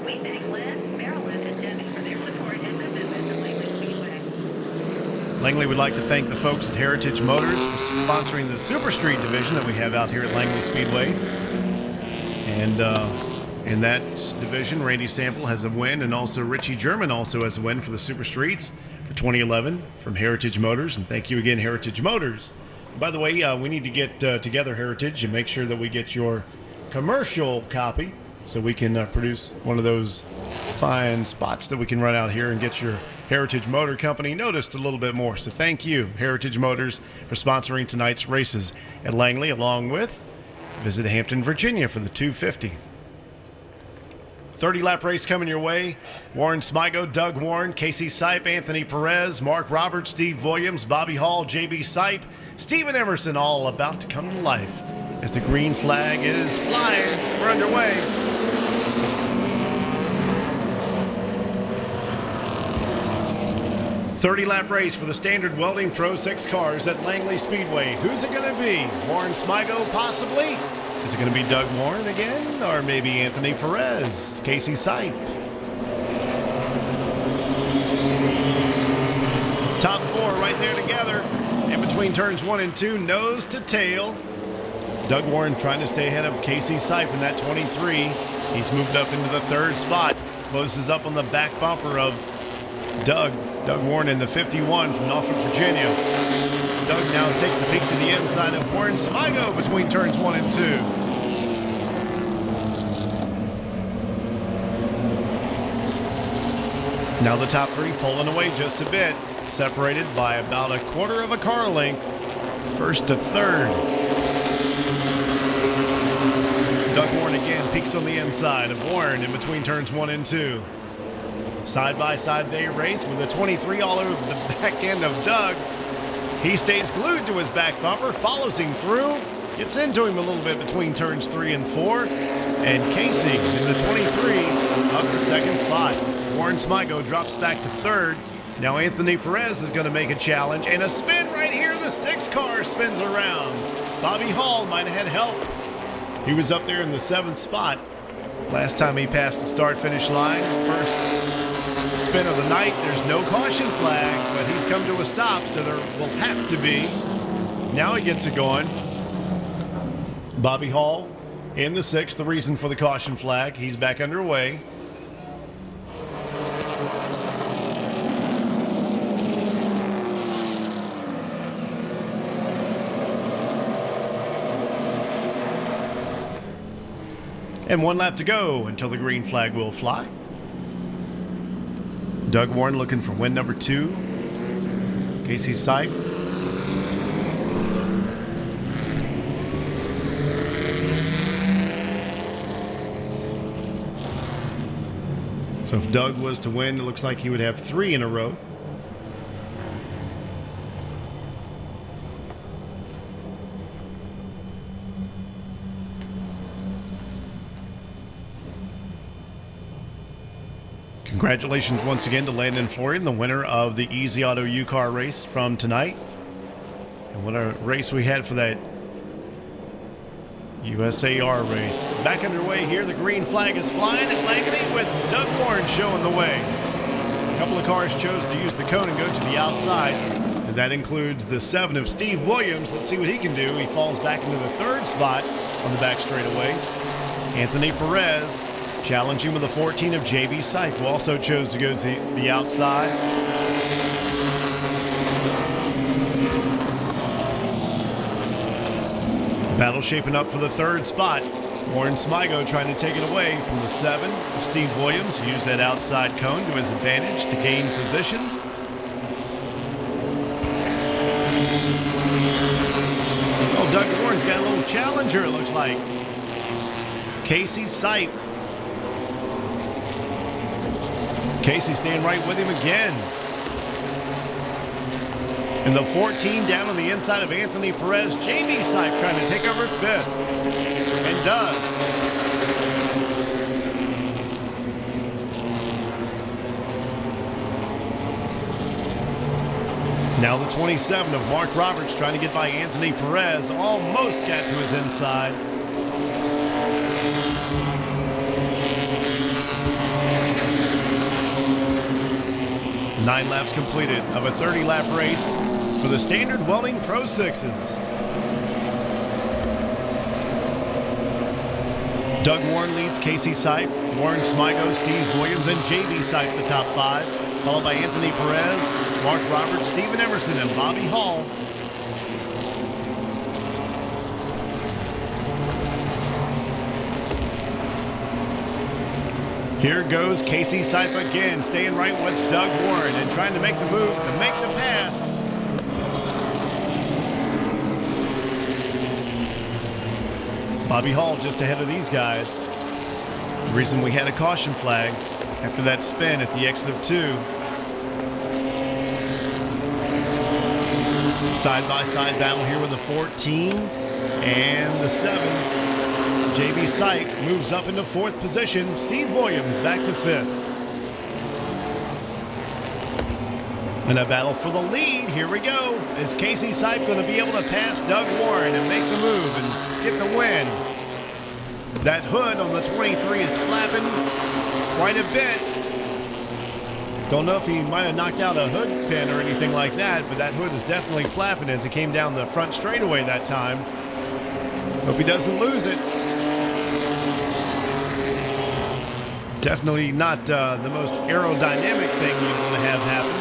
We thank Lynn, Marilyn, and Debbie for their support and commitment to Langley Speedway. Langley would like to thank the folks at Heritage Motors for sponsoring the Super Street division that we have out here at Langley Speedway. And in that division, Randy Sample has a win, and also Richie German also has a win for the Super Streets for 2011 from Heritage Motors. And thank you again, Heritage Motors. By the way, we need to get together, Heritage, and make sure that we get your commercial copy so we can produce one of those fine spots that we can run out here and get your Heritage Motor Company noticed a little bit more. So thank you, Heritage Motors, for sponsoring tonight's races at Langley, along with visit Hampton, Virginia for the 250. 30-lap race coming your way. Warren Smigo, Doug Warren, Casey Sipe, Anthony Perez, Mark Roberts, Steve Williams, Bobby Hall, J.B. Sipe, Steven Emerson, all about to come to life as the green flag is flying. We're underway. "30-lap race for the Standard Welding Pro 6 cars at Langley Speedway. Who's it going to be? Warren Smigo, possibly? Is it going to be Doug Warren again? Or maybe Anthony Perez? Casey Sipe? Top four right there together. In between turns 1 and 2, nose to tail. Doug Warren trying to stay ahead of Casey Sipe in that 23. He's moved up into the 3rd spot. Closes up on the back bumper of Doug Warren in the 51 from Norfolk, Virginia. Doug now takes a peek to the inside of Warren Smigo between turns 1 and 2. Now the top 3 pulling away just a bit, separated by about a quarter of a car length, 1st to 3rd. Doug Warren again peeks on the inside of Warren in between turns 1 and 2. Side by side they race with a 23 all over the back end of Doug. He stays glued to his back bumper, follows him through, gets into him a little bit between turns 3 and 4, and Casey in the 23 up the 2nd spot. Warren Smigo drops back to 3rd. Now Anthony Perez is going to make a challenge, and a spin right here. The 6 car spins around. Bobby Hall might have had help. He was up there in the 7th spot last time he passed the start-finish line. First spin of the night. There's no caution flag, but he's come to a stop, so there will have to be. Now he gets it going. Bobby Hall in the 6th, the reason for the caution flag. He's back underway. And 1 lap to go until the green flag will fly. Doug Warren looking for win number 2. Casey Sipe. So if Doug was to win, it looks like he would have 3 in a row. Congratulations once again to Landon Florian, the winner of the Easy Auto U-Car race from tonight. And what a race we had for that USAR race. Back underway here, the green flag is flying at Langley with Doug Warren showing the way. A couple of cars chose to use the cone and go to the outside. And that includes the 7 of Steve Williams. Let's see what he can do. He falls back into the 3rd spot on the back straightaway. Anthony Perez challenging with the 14 of J.B. Sipe, who also chose to go to the outside. Battle shaping up for the 3rd spot. Warren Smigo trying to take it away from the 7 of Steve Williams, who used that outside cone to his advantage to gain positions. Oh, Doug Warren's got a little challenger, it looks like. Casey Sipe. Casey staying right with him again. And the 14 down on the inside of Anthony Perez. J.B. Sipe trying to take over 5th. And does. Now the 27 of Mark Roberts trying to get by Anthony Perez. Almost got to his inside. 9 laps completed of a 30-lap race for the Standard Welding Pro 6s. Doug Warren leads Casey Sipe, Warren Smigo, Steve Williams, and JB Sipe the top 5, followed by Anthony Perez, Mark Roberts, Steven Emerson, and Bobby Hall. Here goes Casey Sipe again, staying right with Doug Warren and trying to make the move to make the pass. Bobby Hall just ahead of these guys. The reason we had a caution flag after that spin at the exit of 2. Side-by-side battle here with the 14 and the 7. JB Sipe moves up into 4th position. Steve Williams back to 5th. And a battle for the lead. Here we go. Is Casey Sipe going to be able to pass Doug Warren and make the move and get the win? That hood on the 23 is flapping quite a bit. Don't know if he might have knocked out a hood pin or anything like that, but that hood is definitely flapping as he came down the front straightaway that time. Hope he doesn't lose it. Definitely not the most aerodynamic thing you want to have happen.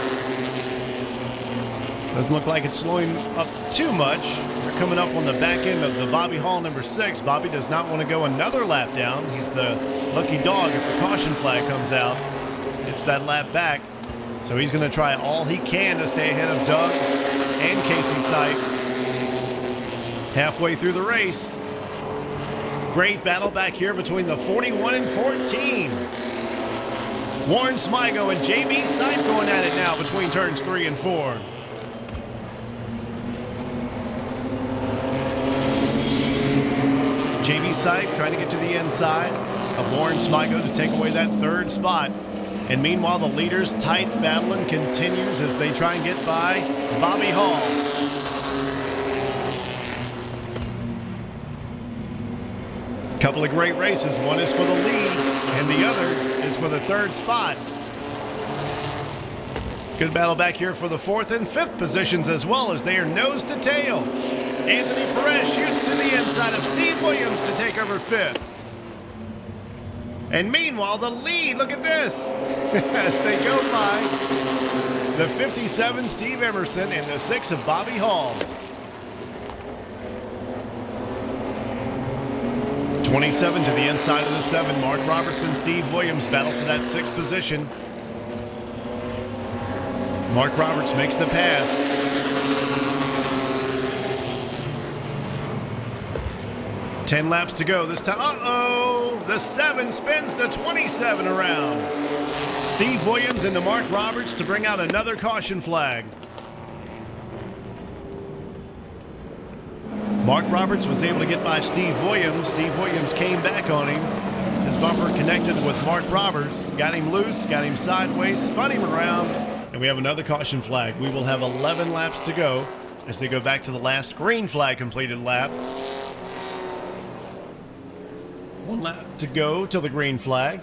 Doesn't look like it's slowing up too much. We're coming up on the back end of the Bobby Hall number 6. Bobby does not want to go another lap down. He's the lucky dog if the caution flag comes out. It's that lap back. So he's going to try all he can to stay ahead of Doug and Casey Sipe. Halfway through the race. Great battle back here between the 41 and 14. Warren Smigo and JB Sipe going at it now between turns 3 and 4. JB Sipe trying to get to the inside of Warren Smigo to take away that 3rd spot. And meanwhile, the leaders' tight battling continues as they try and get by Bobby Hall. Couple of great races. One is for the lead, and the other is for the 3rd spot. Good battle back here for the 4th and 5th positions as well, as they are nose to tail. Anthony Perez shoots to the inside of Steve Williams to take over 5th. And meanwhile, the lead, look at this, as they go by the 57 Steve Emerson and the 6 of Bobby Hall. 27 to the inside of the 7. Mark Roberts and Steve Williams battle for that 6th position. Mark Roberts makes the pass. Ten laps to go this time. Uh-oh! The 7 spins the 27 around. Steve Williams into Mark Roberts to bring out another caution flag. Mark Roberts was able to get by Steve Williams. Steve Williams came back on him. His bumper connected with Mark Roberts. Got him loose, got him sideways, spun him around, and we have another caution flag. We will have 11 laps to go as they go back to the last green flag completed lap. 1 lap to go till the green flag.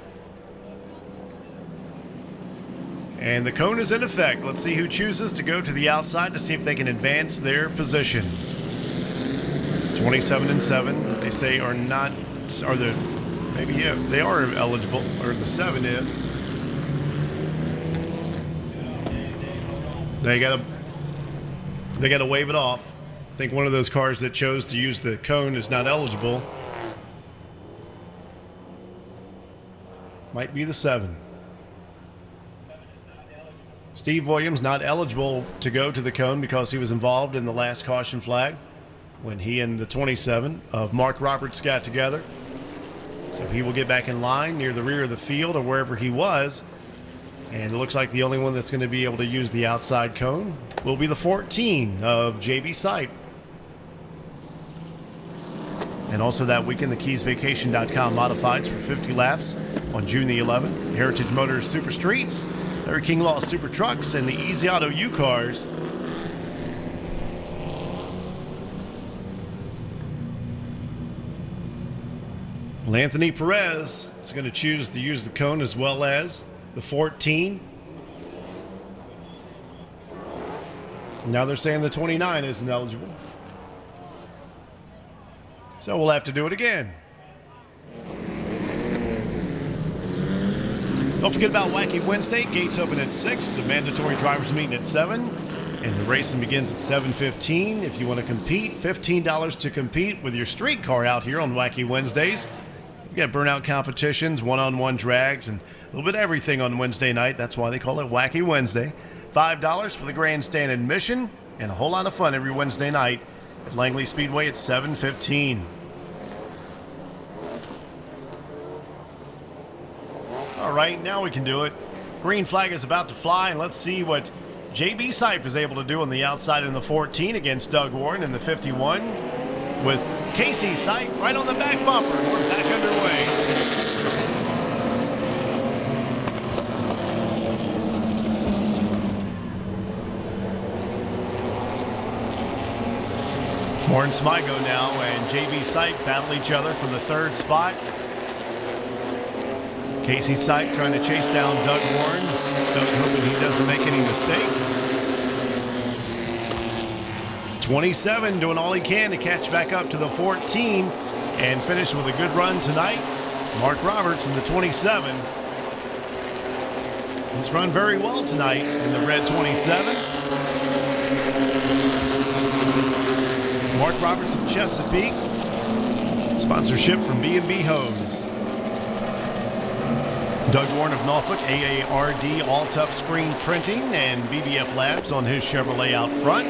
And the cone is in effect. Let's see who chooses to go to the outside to see if they can advance their position. 27 and 7, they say are not, are the, maybe yeah, they are eligible, or the 7 is. They gotta wave it off. I think one of those cars that chose to use the cone is not eligible. Might be the 7. Steve Williams not eligible to go to the cone because he was involved in the last caution flag when he and the 27 of Mark Roberts got together. So he will get back in line near the rear of the field or wherever he was. And it looks like the only one that's going to be able to use the outside cone will be the 14 of JB Sipe. And also that weekend, the KeysVacation.com modifieds for 50 laps on June the 11th. Heritage Motors Super Streets, Larry King Law Super Trucks, and the Easy Auto U Cars. Well, Anthony Perez is going to choose to use the cone as well as the 14. Now they're saying the 29 isn't eligible. So we'll have to do it again. Don't forget about Wacky Wednesday. Gates open at 6. The mandatory drivers meeting at 7. And the racing begins at 7:15. If you want to compete, $15 to compete with your street car out here on Wacky Wednesdays. You've got burnout competitions, one-on-one drags, and a little bit of everything on Wednesday night. That's why they call it Wacky Wednesday. $5 for the grandstand admission, and a whole lot of fun every Wednesday night at Langley Speedway at 7:15. All right, now we can do it. Green flag is about to fly, and let's see what JB Sipe is able to do on the outside in the 14 against Doug Warren in the 51 with Casey Sipe right on the back bumper. We're back underway. Warren Smigo now and JB Sipe battle each other for the third spot. Casey Sipe trying to chase down Doug Warren. Doug hoping he doesn't make any mistakes. 27 doing all he can to catch back up to the 14 and finish with a good run tonight. Mark Roberts in the 27. He's run very well tonight in the red 27. Mark Roberts of Chesapeake. Sponsorship from B&B Homes. Doug Warren of Norfolk, AARD All Tough Screen Printing, and BBF Labs on his Chevrolet out front.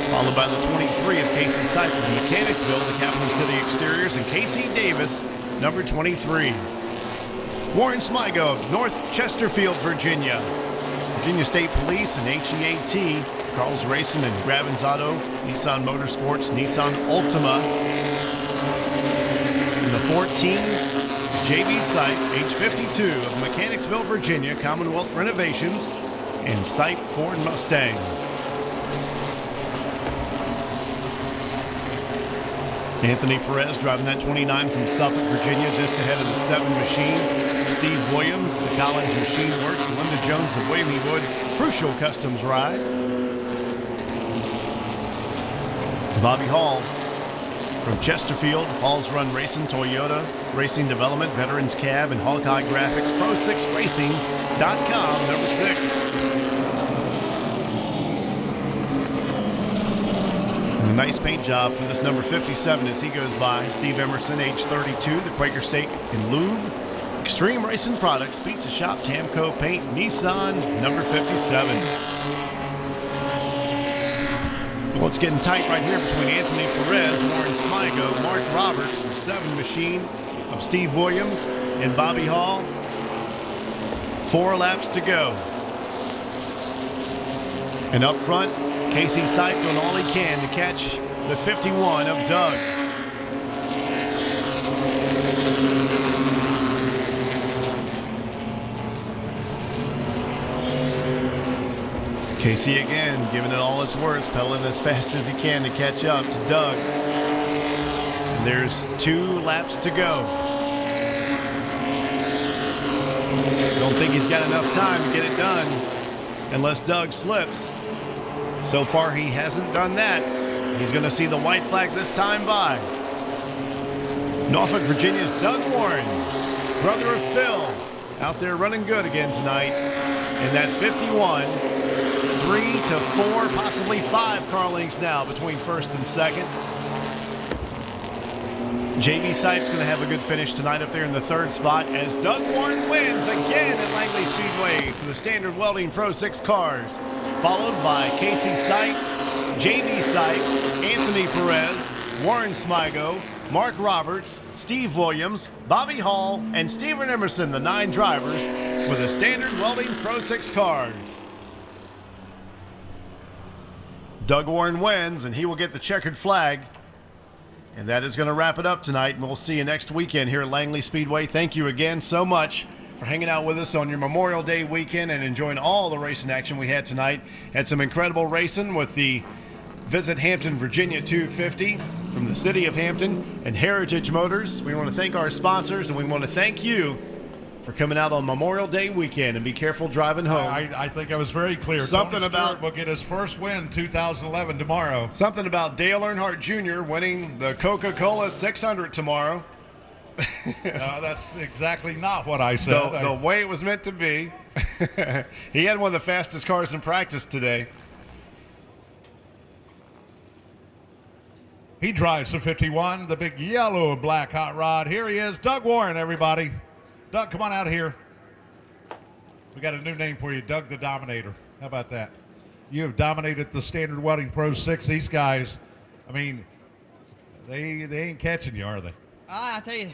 Followed by the 23 of Casey Sipe of Mechanicsville, the Capital City Exteriors, and Casey Davis, number 23. Warren Smigo of North Chesterfield, Virginia. Virginia State Police and HEAT, Carl's Racing and Gravin's Auto, Nissan Motorsports, Nissan Altima. In the 14, JB Sipe, age 52, of Mechanicsville, Virginia, Commonwealth Renovations, and Sipe Ford Mustang. Anthony Perez driving that 29 from Suffolk, Virginia, just ahead of the 7 machine. Steve Williams, the Collins Machine Works, Linda Jones of Wavy Wood, Crucial Customs Ride. Bobby Hall from Chesterfield, Hall's Run Racing, Toyota, Racing Development, Veterans Cab, and Hawkeye Graphics, Pro6Racing.com, number 6. And a nice paint job for this number 57 as he goes by. Steve Emerson, age 32, the Quaker State and Lube. Extreme Racing Products, Pizza Shop, Tamco Paint, Nissan, number 57. Well, it's getting tight right here between Anthony Perez, Warren Smigo, Mark Roberts, the 7 machine of Steve Williams, and Bobby Hall. 4 laps to go. And up front, Casey Sipe doing all he can to catch the 51 of Doug. Casey again, giving it all it's worth, pedaling as fast as he can to catch up to Doug. And there's 2 laps to go. Don't think he's got enough time to get it done unless Doug slips. So far, he hasn't done that. He's going to see the white flag this time by. Norfolk, Virginia's Doug Warren, brother of Phil, out there running good again tonight. In that 51, 3 to 4, possibly 5 car lengths now between first and second. JB Sipe's going to have a good finish tonight up there in the 3rd spot as Doug Warren wins again at Langley Speedway for the Standard Welding Pro 6 cars. Followed by Casey Sipe, JB Sipe, Anthony Perez, Warren Smigo, Mark Roberts, Steve Williams, Bobby Hall, and Stephen Emerson, the 9 drivers for the Standard Welding Pro 6 cars. Doug Warren wins, and he will get the checkered flag. And that is going to wrap it up tonight, and we'll see you next weekend here at Langley Speedway. Thank you again so much for hanging out with us on your Memorial Day weekend and enjoying all the racing action we had tonight. Had some incredible racing with the Visit Hampton, Virginia 250 from the City of Hampton and Heritage Motors. We want to thank our sponsors, and we want to thank you for coming out on Memorial Day weekend, and be careful driving home. I think I was very clear. Something Tony about- Stewart will get his first win 2011 tomorrow. Something about Dale Earnhardt Jr. winning the Coca-Cola 600 tomorrow. That's exactly not what I said. The way it was meant to be. He had one of the fastest cars in practice today. He drives the 51, the big yellow and black hot rod. Here he is, Doug Warren, everybody. Doug, come on out here. We got a new name for you, Doug the Dominator. How about that? You have dominated the Standard Welding Pro 6. These guys, I mean, they ain't catching you, are they? I tell you,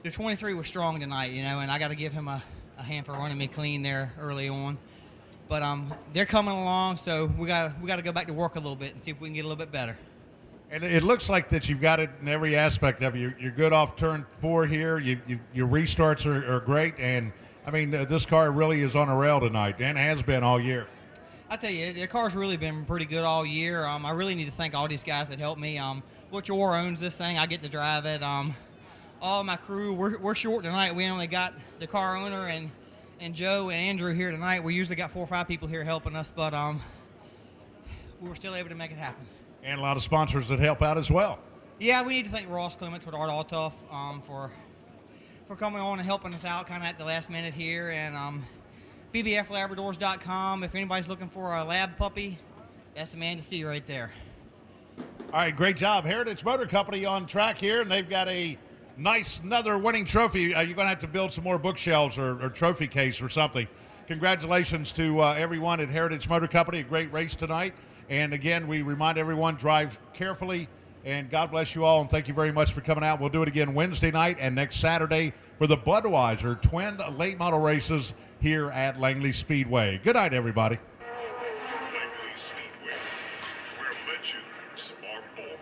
the 23 was strong tonight, you know, and I got to give him a hand for running me clean there early on. But they're coming along, so we got to go back to work a little bit and see if we can get a little bit better. And it looks like that you've got it in every aspect of it. You're good off turn 4 here. Your restarts are great, and I mean this car really is on a rail tonight, and has been all year. I tell you, the car's really been pretty good all year. I really need to thank all these guys that helped me. Butch Orr owns this thing. I get to drive it. All my crew, we're short tonight. We only got the car owner and Joe and Andrew here tonight. We usually got 4 or 5 people here helping us, but we were still able to make it happen. And a lot of sponsors that help out as well. Yeah, we need to thank Ross Clements with Art Altoff for coming on and helping us out kind of at the last minute here. And bbflabradors.com. If anybody's looking for a lab puppy, that's the man to see right there. All right, great job. Heritage Motor Company on track here, and they've got a nice, another winning trophy. You're going to have to build some more bookshelves or trophy case or something. Congratulations to everyone at Heritage Motor Company. A great race tonight. And again, we remind everyone, drive carefully, and God bless you all, and thank you very much for coming out. We'll do it again Wednesday night and next Saturday for the Budweiser twin late model races here at Langley Speedway. Good night, everybody. Langley Speedway, where legends are born.